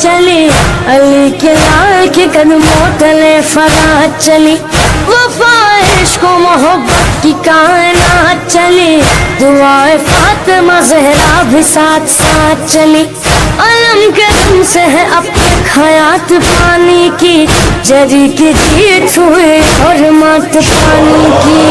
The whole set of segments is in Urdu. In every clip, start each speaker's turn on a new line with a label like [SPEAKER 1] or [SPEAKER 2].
[SPEAKER 1] چلی، علی کے لال کے قدموں تلے فرات چلی، وفا عشق و محبت کی کائنات چلی، دعائے فاطمہ زہرا بھی ساتھ ساتھ چلی، علم کے دم سے ہے اب تک حیات پانی کی، جری کی جیت ہوئی حرمت پانی کی۔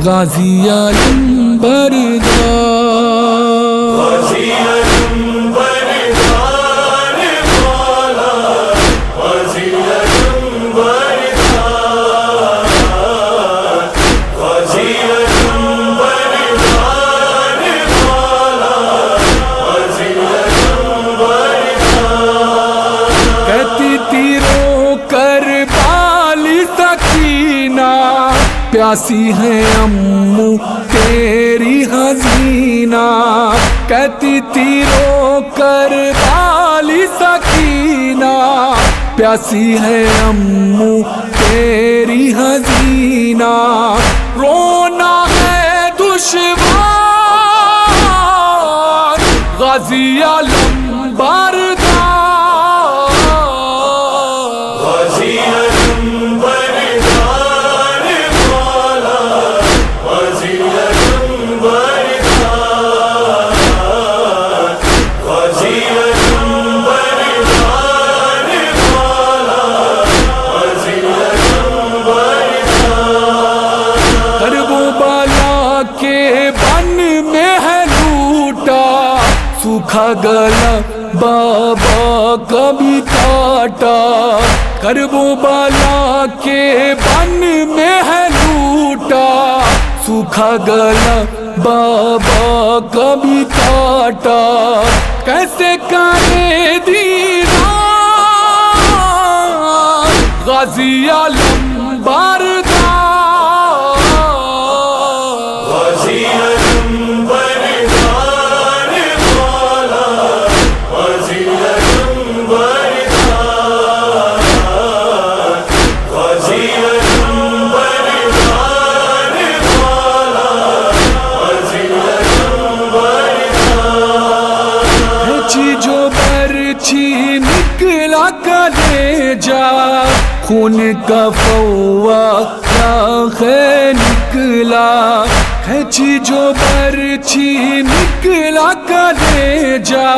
[SPEAKER 2] غازی علم بردار،
[SPEAKER 3] غازی علم بردار مولا، غازی علم بردار، غازی علم بردار مولا، غازی علم بردار۔
[SPEAKER 2] کہتی تھی رو کر بالی سکینہ، پیاسی ہے امو تیری حزینہ، کہتی تھی رو کر بالی سکینہ، پیاسی ہے امو تیری حزینہ، رونا ہے دشوار، غازی علم بردار،
[SPEAKER 3] غازی علم بردار مولا، غازی علم بردار، غازی علم بردار مولا، غازی علم بردار۔
[SPEAKER 2] کرب و بالا کے بن میں ہے لوٹا، سوکھا گلا بابا کبھی کاٹا، کرب و بالا کے بن میں ہے لوٹا، سوکھا گلا بابا کبھی کاٹا، کیسے کرے دیدار غازی علم بردار،
[SPEAKER 3] غازی علم بردار مولا، غازی علم بردار، غازی علم بردار مولا، غازی علم بردار۔
[SPEAKER 2] کھینچی جو برچھی نکلا کلیجا، خون کا فوارہ ہے نکلا، کھینچی جو برچھی نکلا کلیجا،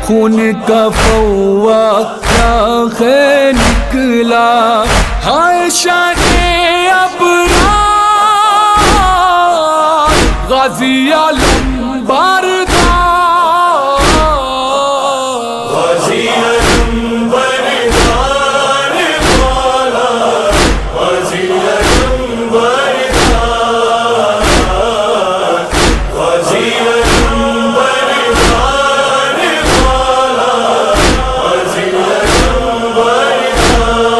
[SPEAKER 2] خون کا فوارہ ہے نکلا، ہائے شان ابرار غازی علم بردار،
[SPEAKER 3] غازی علم بردار مولا، غازی علم بردار، غازی علم بردار مولا، غازی علم بردار۔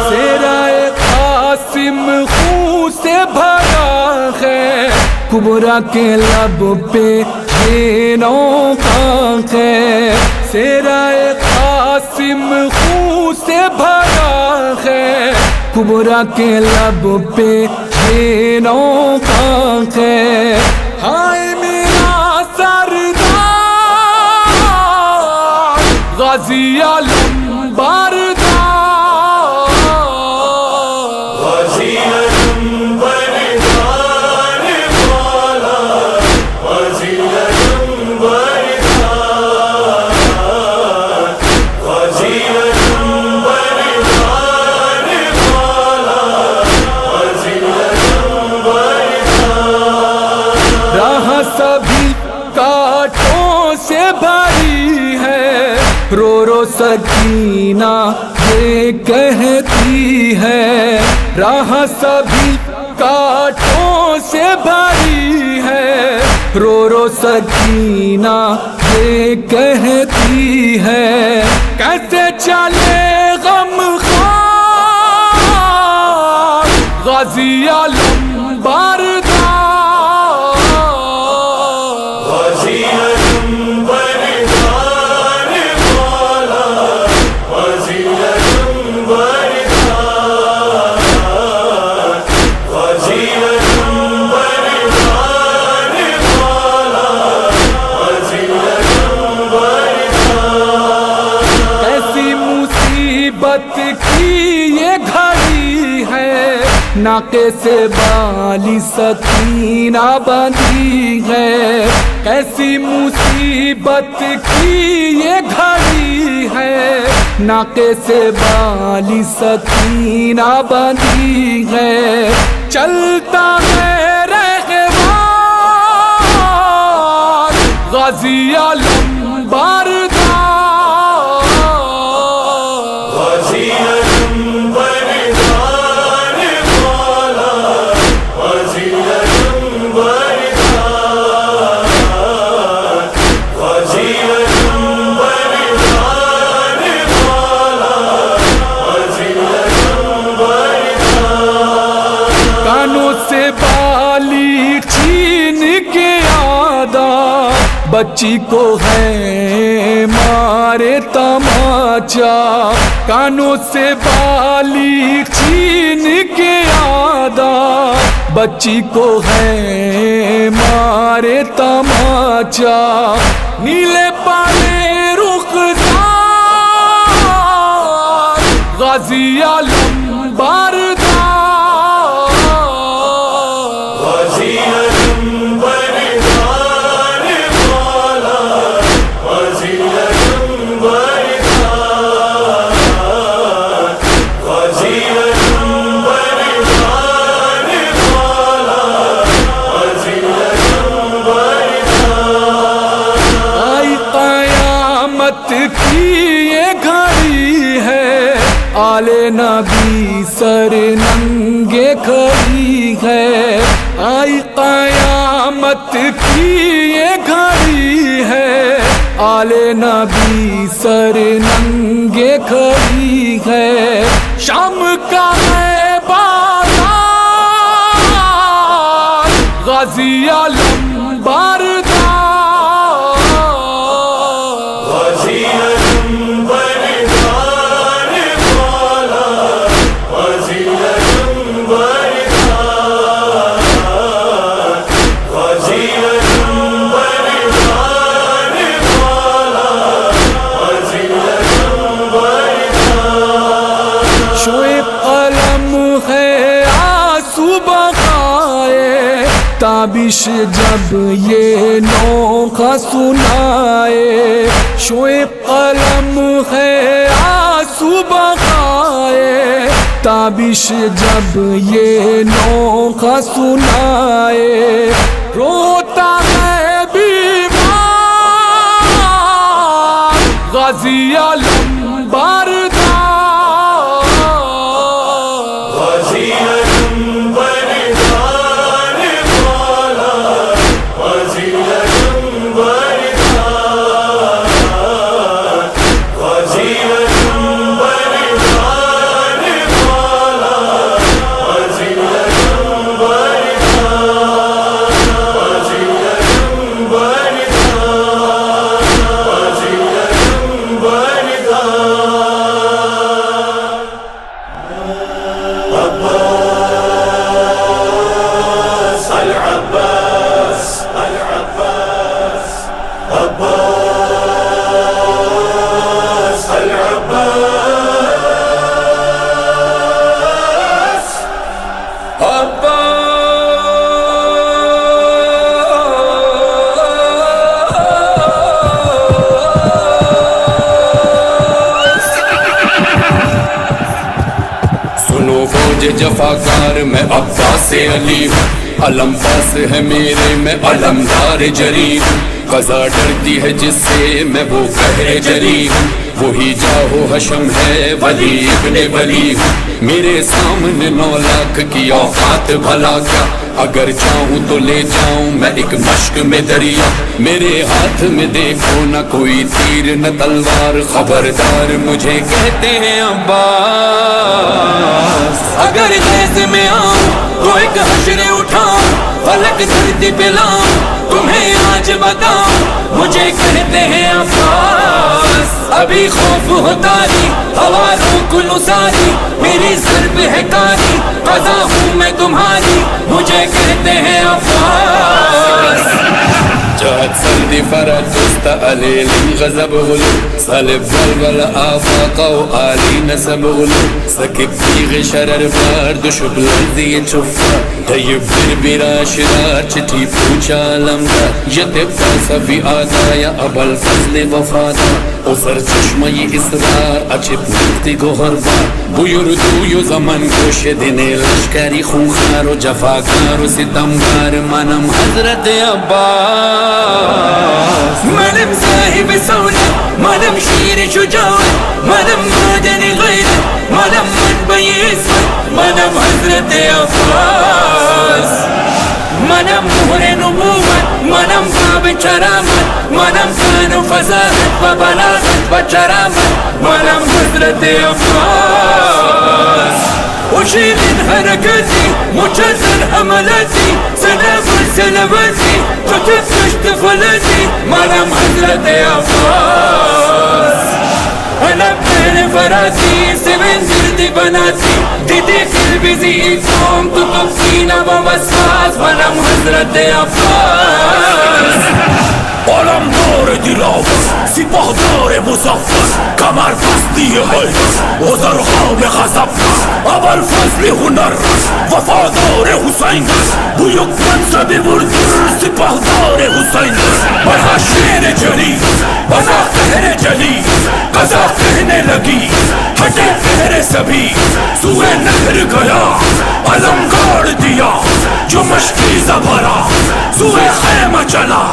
[SPEAKER 2] سیرائے قاسم خون سے بھرا ہے، کبرا کے لب پہ یہ نوکا ہے، سیرائے قاسم خون سے بھرا ہے، کبرا کے لب پہ یہ نوکا ہے، ہائے میرا سردار غازی علم بردار،
[SPEAKER 3] غازی علم بردار مولا، غازی علم بردار، غازی علم بردار مولا، غازی علم بردار۔
[SPEAKER 2] راہ سبھی کانٹوں سے بھری ہے، رو رو سکینہ یہ کہتی ہے راہ سبھی کانٹوں سے بھری ہے، رو رو سکینہ یہ کہتی ہے کیسے چلے غم خوار غازی علم بردار،
[SPEAKER 3] غازی علم بردار والا، غازی علم بردار، غازی علم بردار والا، غازی علم بردار۔
[SPEAKER 2] ایسی مصیبت کی یہ گھڑی ہے ناقے سے بالی سکینہ بندھی ہے، ایسی مصیبت کی یہ گھڑی ہے ناقے سے بالی سکینہ بندھی ہے، چلتا ہے رہوار غازی علم بردار،
[SPEAKER 3] غازی علم بردار والا، غازی علم بردار، غازی علم بردار والا، غازی علم بردار۔
[SPEAKER 2] کانوں سے بالی چھین کے آدھا بچی کو ہے مارے تماچا، کانوں سے بالی چھین کے آدھا بچی کو ہے مارے تماچا، نیلے پالے رخسار غازی علم بردار،
[SPEAKER 3] غازی علم بردار والا، غازی علم بردار، غازی علم بردار والا، غازی علم بردار۔
[SPEAKER 2] آئی قیامت کی یہ گھڑی ہے آل نبی سر ننگے کھڑی ہے، آئی قیامت کی یہ گھڑی ہے آل نبی سر ننگے کھڑی ہے، شام کا ہے بازار غازی علم بردار،
[SPEAKER 3] غازی علم بردار والا، غازی علم بردار، غازی علم بردار والا، غازی علم بردار۔
[SPEAKER 2] شعیب قلم ہے آنسو بہائے تابش جب یہ نوخہ سنائے، شعیب قلم ہے آنسو بہائے تابش جب یہ نوخہ سنائے، روتا ہے بیمار غازی علم بردار،
[SPEAKER 3] غازی علم بردار والا، غازی علم بردار، غازی علم بردار والا، غازی علم بردار، غازی علم بردار، غازی علم بردار۔ العباس العباس عباس العباس
[SPEAKER 4] سنو فوج جفاکار میں عباس علی ہوں، علم پاس ہے میرے میں علمدار جری ہوں، قضا ڈرتی ہے جس سے میں وہ کہہ چلی ہوں، وہی جاؤ حشم ہے ولی ابن ولی ہوں، میرے سامنے 9 لاکھ کی اوقات بھلا کیا، اگر چاہوں تو لے جاؤں میں ایک مشک میں دریا، میرے ہاتھ میں دیکھو نہ کوئی تیر نہ تلوار، خبردار مجھے کہتے ہیں عباس، اگر خیز میں آؤں تو ایک حشر اٹھاؤں، فلک دھرتی پہ لاؤں تمہیں آج بتاؤں، مجھے کہتے ہیں عباس، ابھی خوف ہوتا ہی ہواروں کو ساری، میری ضرب ہے کاری، قضا ہوں میں تمہاری، مجھے کہتے ہیں عباس، جاءت سردي فرد استأليل غزب غلو صلب والول آفاق وآلي نسب غلو سكب تيغ شرر بارد شبل ذي تشفى طيب بربرا شرار چتي پوچا لمدار يتب تاسا في آدايا أبا الفضل وفادا اسر چشمي اسرار اچپ نکتی گوھر بار بویردویو زمن گوش دن لشکری خونخار و جفاکار و ستمگار منم حضرت عباس، منم صاحب سولت، منم شیر شجاعت، منم مادن غیرت، منم منبع عصمت، منم حضرت عباس، منم مہر نبوت، منم باب کرامت، منم شان و فضاحت و بلاغت و کرامت، منم حضرت عباس، أشيل حركاتي مجدد حملاتي سلام سلاماتي تتفتش طفلاتي منام حضرت عباس، أنا بين فراتي سمن جلدي بناتي ديدي قلبي زيكم تطفينا ووسواس منام حضرت عباس،
[SPEAKER 3] علمدار دلاور سپاهدار مظفر کمر بستی حیدر عذرخواه غضب ابوالفضل هنر وفادار حسین بیک منصب بردر سپاهدار حسین بنا شیر جلیل بنا قہر جلیل قضا کہنے لگی ہٹے قہر سبھی سوئے نہر گیا علم گاڑ دیا جو مشکی زبرا سوئے خیمہ چلا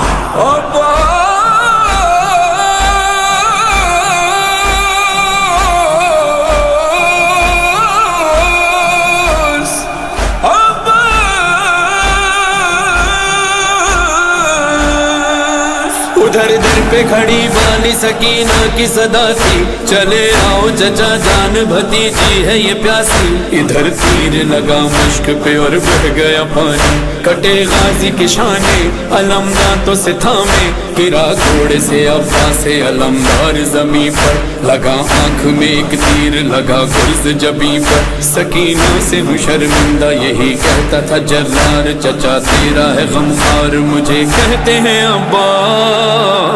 [SPEAKER 4] ادھر در پہ کھڑی بانی سکینہ کی صدا تھی، چلے آؤ چچا جان بھتیجی ہے یہ پیاسی، ادھر تیر لگا مشک پہ اور بہ گیا پانی، کٹے غازی کی شانے علمداتوں سے تھامے، گرا گھوڑے سے عباس علمدار زمین پر، لگا آنکھ میں ایک تیر لگا گرز جبیں پر، سکینہ سے ہوں شرمندہ یہی کہتا تھا جرار چچا تیرا ہے غمخوار، مجھے کہتے ہیں عباس،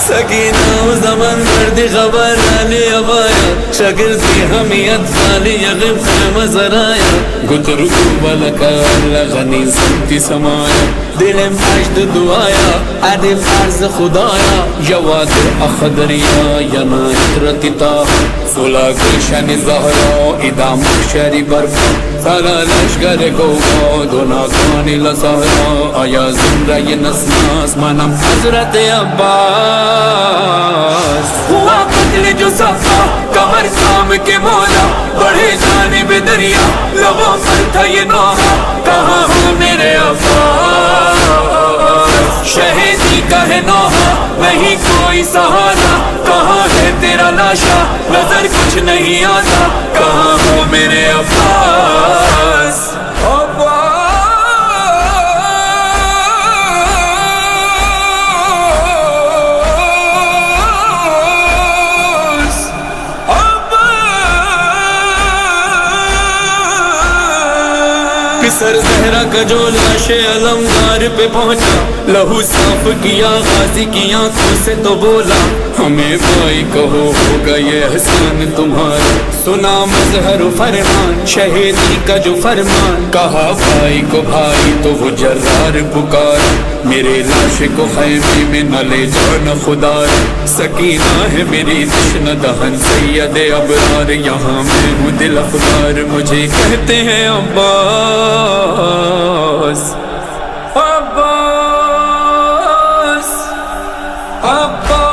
[SPEAKER 4] سکینہ زمن مرد خبر علی ابایا شگردی حمیت فالی یغب خیم زرایا گترکو بلکا لغنی سمتی سمایا دلم عجد دعایا عدل عرض خدایا یواد اخدریا ینا اکرتی تا سولا گلشن زہرا ادا محشری برپا سالا لشگر گوگا دونا کانی لسہرا آیا زمرہ نسناس منم حضرت عباس، ہوا قتل جو صفا کمر کام کے مولا بڑھے جانب دریا لبوں پر تھا یہ نوحہ کہاں ہو میرے عباس، شہیدی کا ہے نوحہ نہیں کوئی سہارا کہاں ہے تیرا لاشا نظر کچھ نہیں آتا کہاں ہو میرے عباس، سر زہرا کا جو لاش علمدار پہ پہنچا لہو صاف کیا غازی کی آنکھوں سے تو بولا ہمیں بھائی کہو ہوگا یہ احسان تمہارا، سنا مظہر و فرمان شہیدی کا جو فرمان، کہا بھائی کو بھائی تو وہ جرار پکارا میرے لاش کو خیمے میں نہ لے جانا خدا، سکینہ ہے میری تشنہ دہن سید ابرار یہاں میں ہوں دل افگار، مجھے کہتے ہیں عباس عباس عباس